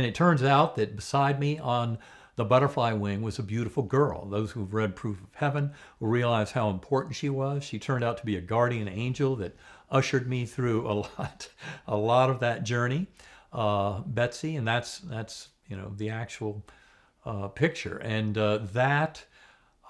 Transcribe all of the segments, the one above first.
And it turns out that beside me on the butterfly wing was a beautiful girl. Those who've read Proof of Heaven will realize how important she was. She turned out to be a guardian angel that ushered me through a lot of that journey, Betsy, and that's the actual picture. And that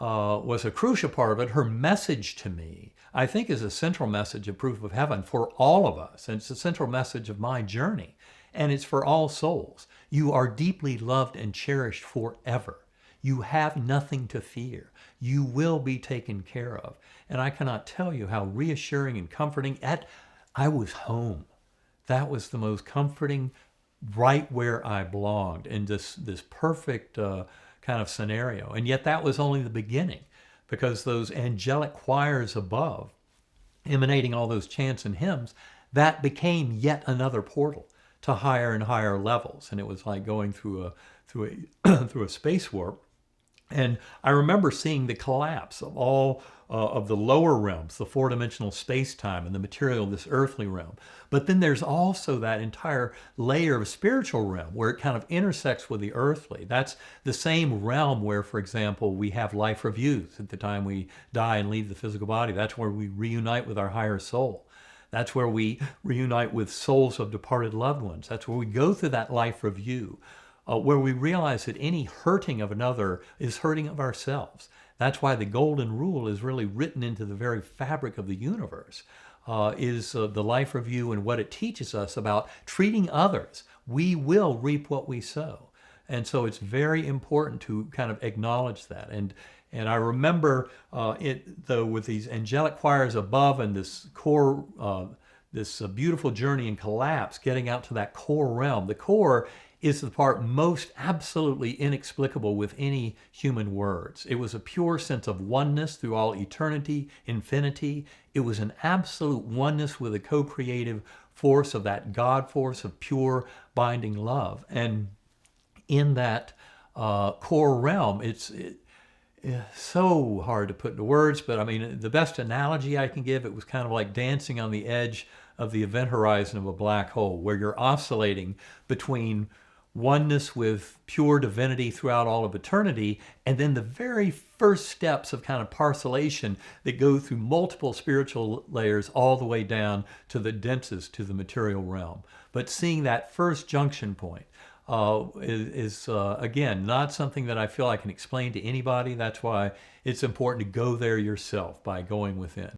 was a crucial part of it. Her message to me, I think, is a central message of Proof of Heaven for all of us. And it's a central message of my journey. And it's for all souls. You are deeply loved and cherished forever. You have nothing to fear. You will be taken care of. And I cannot tell you how reassuring and comforting. I was home. That was the most comforting, right where I belonged, in this perfect kind of scenario. And yet that was only the beginning, because those angelic choirs above, emanating all those chants and hymns, that became yet another portal to higher and higher levels. And it was like going through a space warp. And I remember seeing the collapse of all of the lower realms, the four-dimensional space-time and the material of this earthly realm. But then there's also that entire layer of spiritual realm where it kind of intersects with the earthly. That's the same realm where, for example, we have life reviews at the time we die and leave the physical body. That's where we reunite with our higher soul. That's where we reunite with souls of departed loved ones. That's where we go through that life review, where we realize that any hurting of another is hurting of ourselves. That's why the golden rule is really written into the very fabric of the universe, is the life review and what it teaches us about treating others. We will reap what we sow. And so it's very important to kind of acknowledge that. And I remember it, though, with these angelic choirs above and this core, this beautiful journey and collapse, getting out to that core realm. The core is the part most absolutely inexplicable with any human words. It was a pure sense of oneness through all eternity, infinity. It was an absolute oneness with a co-creative force of that God force of pure binding love. And in that core realm, it's so hard to put into words, but I mean, the best analogy I can give, it was kind of like dancing on the edge of the event horizon of a black hole, where you're oscillating between oneness with pure divinity throughout all of eternity, and then the very first steps of kind of parcellation that go through multiple spiritual layers all the way down to the densest, to the material realm. But seeing that first junction point is again, not something that I feel I can explain to anybody. That's why it's important to go there yourself by going within.